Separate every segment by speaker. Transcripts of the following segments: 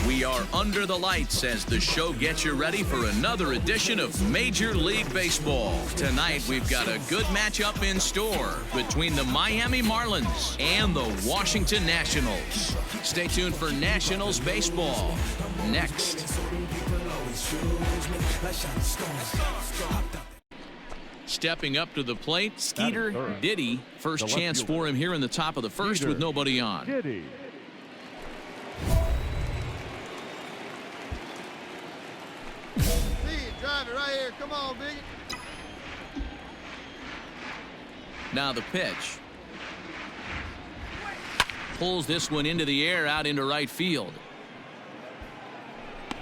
Speaker 1: We are under the lights as the show gets you ready for another edition of Major League Baseball. Tonight, we've got a good matchup in store between the Miami Marlins and the Washington Nationals. Stay tuned for Nationals baseball next. Stepping up to the plate, Skeeter, Diddy. First chance for him here in the top of the first with nobody on.
Speaker 2: Diddy.
Speaker 3: Drive it right here. Come on, Biggie.
Speaker 1: Now the pitch. Pulls this one into the air out into right field.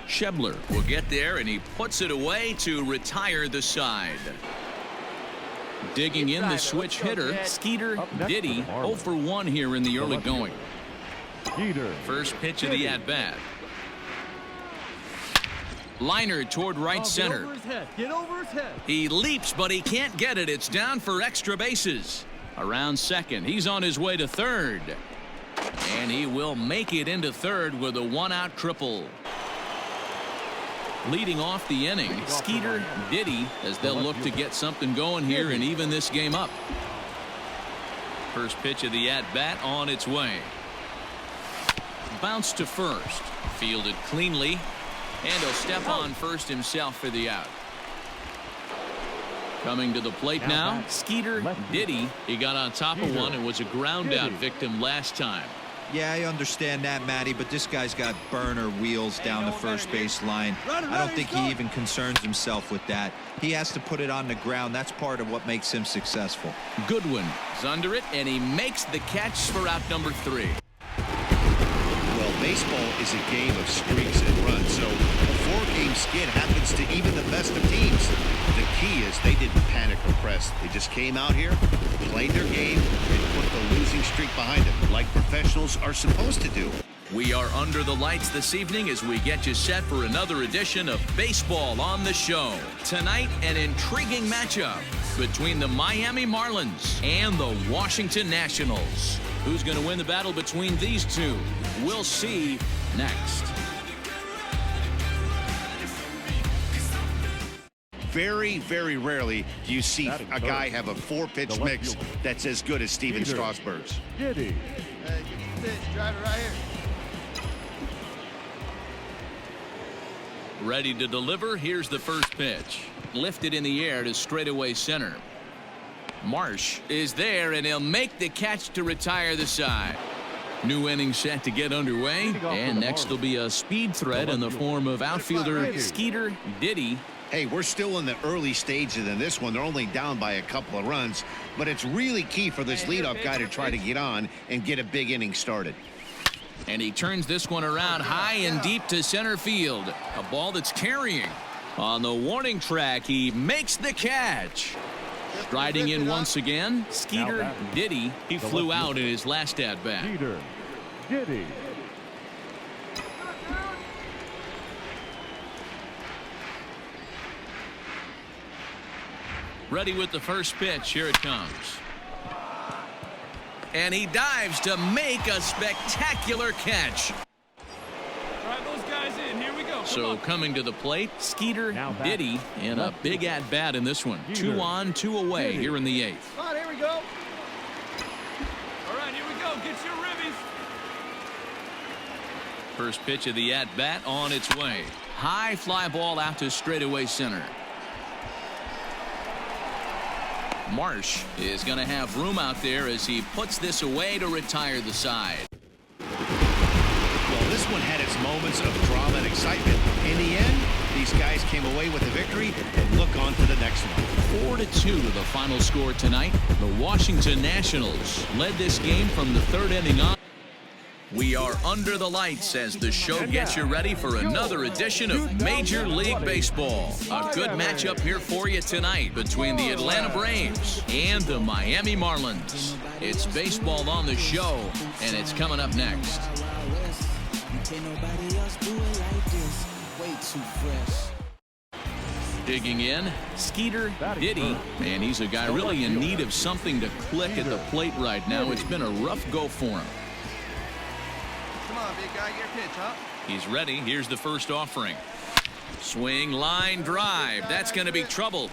Speaker 1: Schebler will get there, and he puts it away to retire the side. Digging in the switch hitter, Skeeter, Diddy, 0 for 1 here in the early going. First pitch of the at-bat. Liner toward right center.
Speaker 2: Get over his head.
Speaker 1: He leaps, but he can't get it. It's down for extra bases. Around second, he's on his way to third. And he will make it into third with a one-out triple. Leading off the inning, Skeeter, Diddy, as they'll look to get something going here and even this game up. First pitch of the at-bat on its way. Bounce to first. Fielded cleanly. And he'll step on first himself for the out. Coming to the plate now, Skeeter, Diddy. He got on top of one and was a ground out victim last time.
Speaker 4: Yeah, I understand that, Matty, but this guy's got burner wheels down the first base line. I don't think he even concerns himself with that. He has to put it on the ground. That's part of what makes him successful.
Speaker 1: Goodwin is under it, and he makes the catch for out number 3.
Speaker 5: Well, baseball is a game of streaks and runs, so a 4-game skid happens to even the best of teams. The key is they didn't panic or press. They just came out here, played their game, and put the losing streak behind them, like professionals are supposed to do.
Speaker 1: We are under the lights this evening as we get you set for another edition of Baseball on the Show. Tonight, an intriguing matchup between the Miami Marlins and the Washington Nationals. Who's going to win the battle between these two? We'll see next.
Speaker 5: Very, very rarely do you see a guy have a 4-pitch mix that's as good as Steven Strasburg's.
Speaker 2: Diddy.
Speaker 3: Hey, get the pitch. Drive it right here.
Speaker 1: Ready to deliver. Here's the first pitch. Lifted in the air to straightaway center. Marsh is there, and he'll make the catch to retire the side. New inning set to get underway, and next will be a speed threat in the form of outfielder Skeeter, Diddy.
Speaker 5: Hey, we're still in the early stages in this one. They're only down by a couple of runs, but it's really key for this leadoff guy to try to get on and get a big inning started.
Speaker 1: And he turns this one around high and deep to center field. A ball that's carrying. On the warning track, he makes the catch. Striding in once again, Skeeter, Diddy. He flew out in his last at-bat.
Speaker 2: Skeeter, Diddy.
Speaker 1: Ready with the first pitch. Here it comes. And he dives to make a spectacular catch.
Speaker 6: Drive those guys in. Here we go.
Speaker 1: So coming to the plate, Skeeter, Diddy, and a big at-bat in this one. 2 on, 2 away here in the 8th.
Speaker 3: Come on, here we go.
Speaker 6: All right, here we go. Get your ribbies.
Speaker 1: First pitch of the at-bat on its way. High fly ball out to straightaway center. Marsh is going to have room out there as he puts this away to retire the side.
Speaker 5: Well, this one had its moments of drama and excitement. In the end, these guys came away with a victory and look on to the next one.
Speaker 1: 4-2 the final score tonight. The Washington Nationals led this game from the 3rd inning on. We are under the lights as the show gets you ready for another edition of Major League Baseball. A good matchup here for you tonight between the Atlanta Braves and the Miami Marlins. It's Baseball on the Show, and it's coming up next. Digging in, Skeeter, Diddy, and he's a guy really in need of something to click at the plate right now. It's been a rough go for him.
Speaker 3: Come on, big guy. Get your pitch, huh?
Speaker 1: He's ready. Here's the first offering. Swing, line, drive. That's going to be trouble.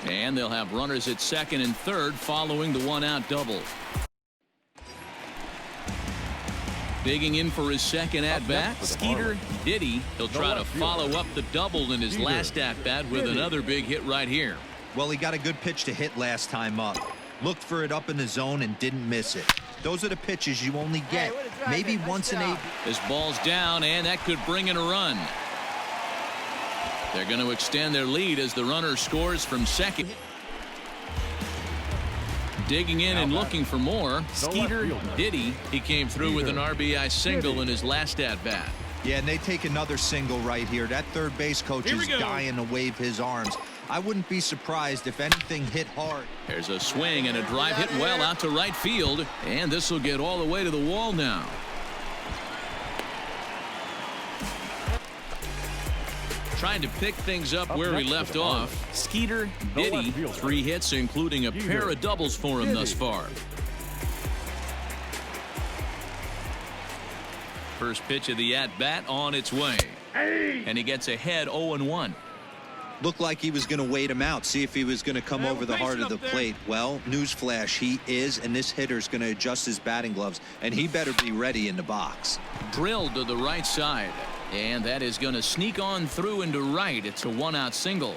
Speaker 1: And they'll have runners at second and third following the one-out double. Digging in for his second at-bat, Skeeter, Diddy. He'll try to follow up the double in his last at-bat with another big hit right here.
Speaker 4: Well, he got a good pitch to hit last time up. Looked for it up in the zone and didn't miss it. Those are the pitches you only get maybe once in 8.
Speaker 1: This ball's down, and that could bring in a run. They're going to extend their lead as the runner scores from second. Digging in and looking for more, Skeeter, Diddy. He came through with an RBI single in his last at-bat.
Speaker 4: Yeah, and they take another single right here. That third base coach is dying to wave his arms. I wouldn't be surprised if anything hit hard.
Speaker 1: There's a swing and a drive hit well out to right field, and this will get all the way to the wall now. Trying to pick things up where he left off. Skeeter, Diddy, 3 hits, including a pair of doubles for him thus far. First pitch of the at-bat on its way. And he gets ahead 0-1.
Speaker 4: Looked like he was going to wait him out, see if he was going to come over the heart of the plate. Well, newsflash, he is, and this hitter's going to adjust his batting gloves, and he better be ready in the box.
Speaker 1: Drilled to the right side, and that is going to sneak on through into right. It's a one-out single.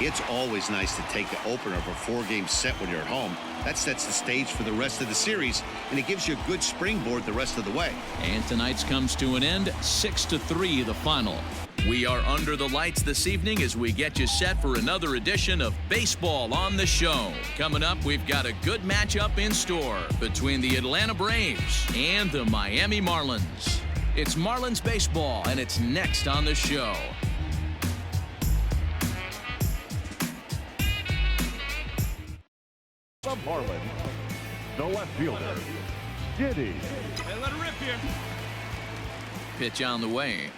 Speaker 5: It's always nice to take the opener of a 4-game set when you're at home. That sets the stage for the rest of the series, and it gives you a good springboard the rest of the way.
Speaker 1: And tonight's comes to an end, 6-3 the final. We are under the lights this evening as we get you set for another edition of Baseball on the Show. Coming up, we've got a good matchup in store between the Atlanta Braves and the Miami Marlins. It's Marlins baseball, and it's next on the show.
Speaker 2: The Marlins, the left fielder, Diddy.
Speaker 6: Hey, let it rip here.
Speaker 1: Pitch on the way.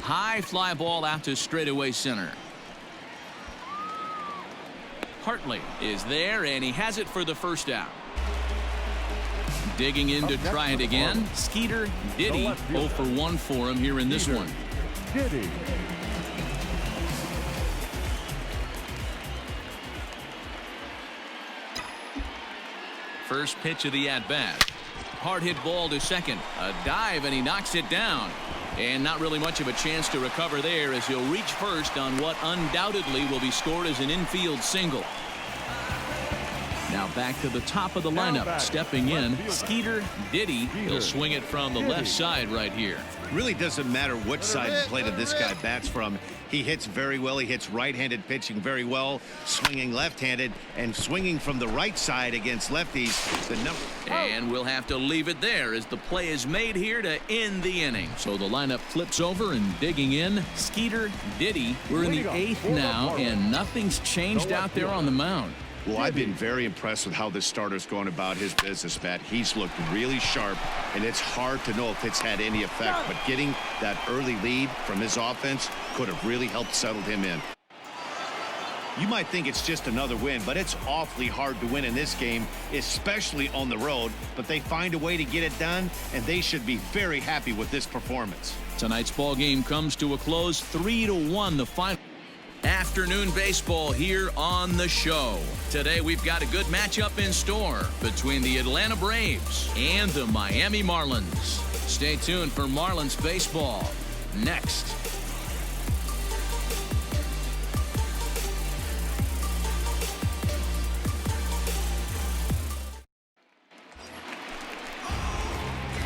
Speaker 1: High fly ball out to straightaway center. Hartley is there, and he has it for the first out. Digging in to try it again. Skeeter, Diddy, 0 for 1 for him here in this one.
Speaker 2: Diddy.
Speaker 1: First pitch of the at-bat. Hard hit ball to second. A dive, and he knocks it down. And not really much of a chance to recover there as he'll reach first on what undoubtedly will be scored as an infield single. Now back to the top of the lineup. Stepping in, Skeeter, Diddy. He'll swing it from the left side right here.
Speaker 5: Really doesn't matter which side of the plate of this guy bats from. He hits very well. He hits right-handed pitching very well, swinging left-handed, and swinging from the right side against lefties.
Speaker 1: And we'll have to leave it there as the play is made here to end the inning. So the lineup flips over, and digging in, Skeeter, Diddy. We're in the 8th now, and nothing's changed out there on the mound.
Speaker 5: Well, I've been very impressed with how this starter's going about his business, Matt. He's looked really sharp, and it's hard to know if it's had any effect. But getting that early lead from his offense could have really helped settle him in. You might think it's just another win, but it's awfully hard to win in this game, especially on the road. But they find a way to get it done, and they should be very happy with this performance.
Speaker 1: Tonight's ball game comes to a close, 3-1 the final. Afternoon baseball here on the show. Today we've got a good matchup in store between the Atlanta Braves and the Miami Marlins. Stay tuned for Marlins baseball next.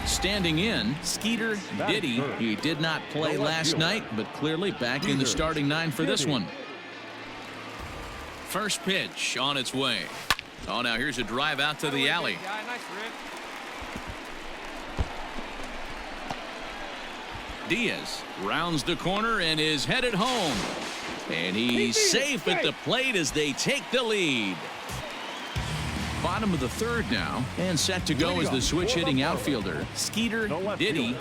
Speaker 1: Standing in, Skeeter, Diddy. He did not play last night, but clearly back in the starting 9 for this one. First pitch on its way. Oh, now here's a drive out to the alley. Diaz rounds the corner and is headed home. And he's safe at the plate as they take the lead. Bottom of the 3rd now, and set to go as the switch-hitting outfielder, Skeeter, Diddy.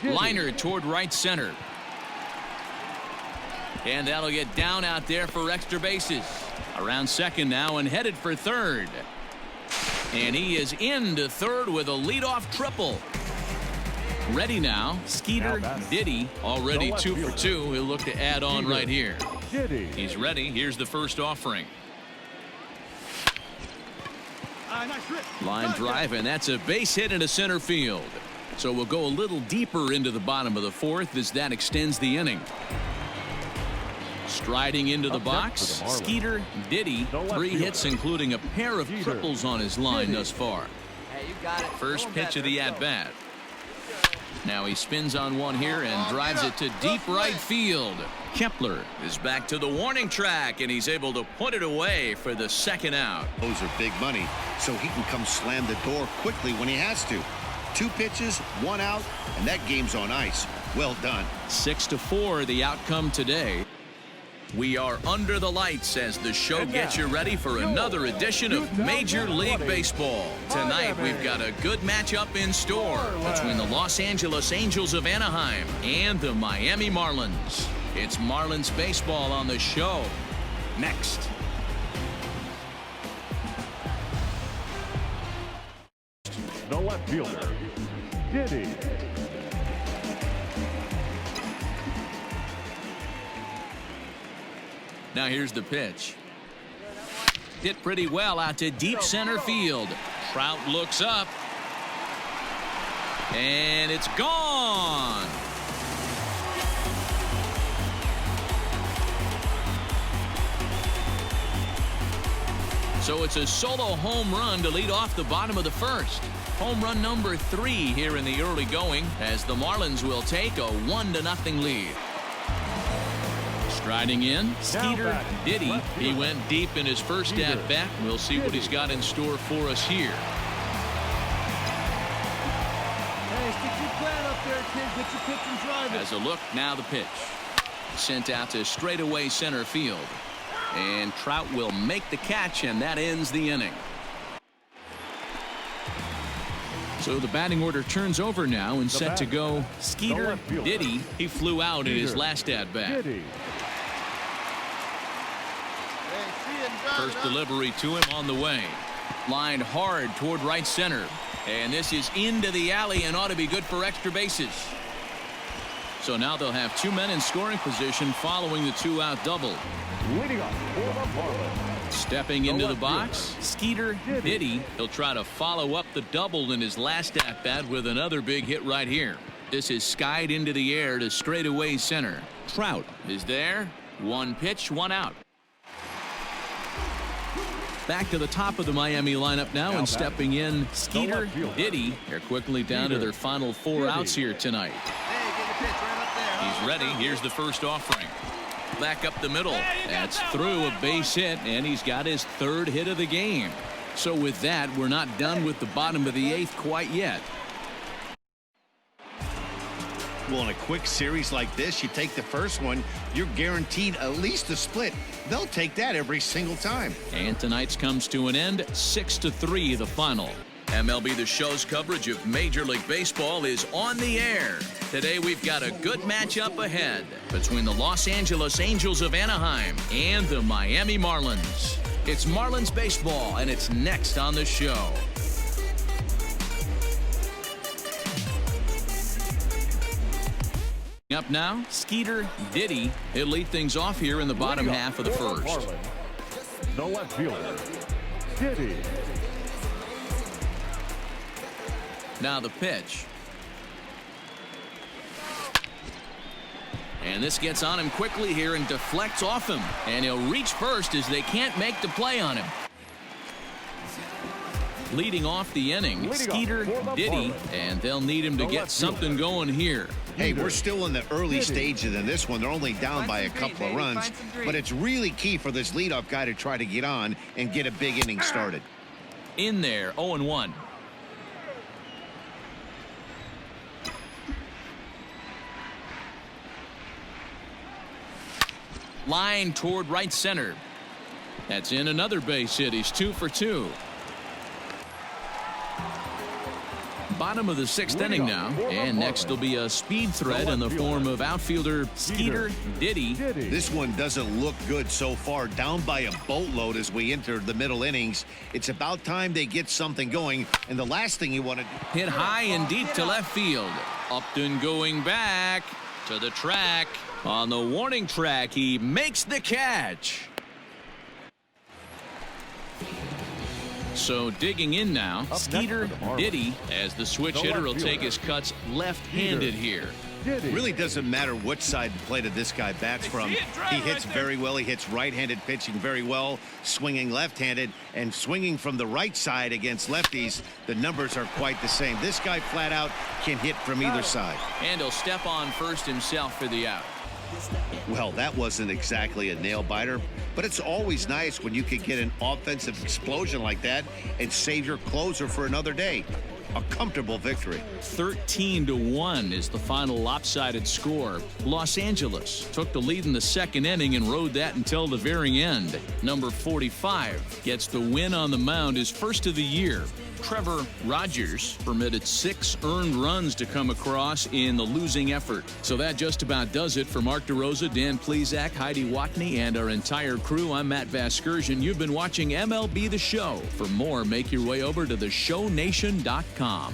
Speaker 1: Liner toward right center. And that'll get down out there for extra bases. Around second now and headed for third. And he is into third with a leadoff triple. Ready now, Skeeter, Diddy, already 2 for 2. He'll look to add on right here. He's ready. Here's the first offering. Line drive, and that's a base hit into center field. So we'll go a little deeper into the bottom of the fourth as that extends the inning. Striding into the box, Skeeter, Diddy, 3 hits including a pair of triples on his line thus far. First pitch of the at-bat. Now he spins on one here and drives it to deep right field. Kepler is back to the warning track, and he's able to put it away for the second out.
Speaker 5: Those are big money, so he can come slam the door quickly when he has to. 2 pitches, 1 out, and that game's on ice. Well done.
Speaker 1: 6-4 the outcome today. We are under the lights as the show gets you ready for another edition of Major League Baseball. Tonight we've got a good matchup in store between the Los Angeles Angels of Anaheim and the Miami Marlins. It's Marlins baseball on the show next.
Speaker 2: The left fielder, Diddy.
Speaker 1: Now here's the pitch. Hit pretty well out to deep center field. Trout looks up. And it's gone. So it's a solo home run to lead off the bottom of the first. Home run number 3 here in the early going as the Marlins will take a 1-0 lead. Striding in, Skeeter, Diddy. He went deep in his first at-bat. We'll see what he's got in store for us here.
Speaker 3: Hey, stick your plan up there, kid. Get your pitch and drive it.
Speaker 1: As a look, now the pitch. Sent out to straightaway center field. And Trout will make the catch, and that ends the inning. So the batting order turns over now and set to go. Skeeter, Diddy. He flew out in his last at-bat. First delivery to him on the way. Lined hard toward right center. And this is into the alley and ought to be good for extra bases. So now they'll have 2 men in scoring position following the 2-out double.
Speaker 2: Leading off for the Marlins.
Speaker 1: Stepping into the box, Skeeter, Diddy. He'll try to follow up the double in his last at-bat with another big hit right here. This is skied into the air to straightaway center. Trout is there. 1 pitch, 1 out. Back to the top of the Miami lineup now and stepping in, Skeeter, Diddy. They're quickly down to their final 4 outs here tonight. He's ready. Here's the first offering. Back up the middle. That's through a base hit, and he's got his 3rd hit of the game. So with that, we're not done with the bottom of the 8th quite yet.
Speaker 5: Well, in a quick series like this, you take the first one, you're guaranteed at least a split. They'll take that every single time.
Speaker 1: And tonight's comes to an end, 6-3 the final. MLB The Show's coverage of Major League Baseball is on the air. Today we've got a good matchup ahead between the Los Angeles Angels of Anaheim and the Miami Marlins. It's Marlins baseball, and it's next on the show. Up now, Skeeter, Diddy. He'll lead things off here in the bottom half of the first.
Speaker 2: The left fielder, Diddy.
Speaker 1: Now the pitch. And this gets on him quickly here and deflects off him. And he'll reach first as they can't make the play on him. Leading off the inning, Skeeter, Diddy, and they'll need him to get something going here.
Speaker 5: Hey, we're still in the early stages in this one. They're only down by a couple of runs, but it's really key for this leadoff guy to try to get on and get a big inning started.
Speaker 1: In there, 0-1. Line toward right center. That's in another base hit. He's 2 for 2. bottom of the 6th inning now, and next will be a speed threat in the form of outfielder Skeeter Diddy.
Speaker 5: This one doesn't look good so far, down by a boatload as we enter the middle innings. It's about time they get something going, and the last thing you want to do.
Speaker 1: Hit high and deep to left field. Upton going back to the track. On the warning track, he makes the catch. So digging in now, Skeeter Diddy, as the switch hitter, will take his cuts left-handed here.
Speaker 5: Really doesn't matter which side the plate of this guy bats from. He hits very well. He hits right-handed pitching very well, swinging left-handed, and swinging from the right side against lefties. The numbers are quite the same. This guy flat out can hit from either side.
Speaker 1: And he'll step on first himself for the out.
Speaker 5: Well, that wasn't exactly a nail-biter, but it's always nice when you can get an offensive explosion like that and save your closer for another day. A comfortable victory.
Speaker 1: 13-1 is the final lopsided score. Los Angeles took the lead in the 2nd inning and rode that until the very end. Number 45 gets the win on the mound, his first of the year. Trevor Rogers permitted 6 earned runs to come across in the losing effort. So that just about does it. For Mark DeRosa, Dan Plesac, Heidi Watney, and our entire crew, I'm Matt Vasgersian. You've been watching MLB The Show. For more, make your way over to theshownation.com.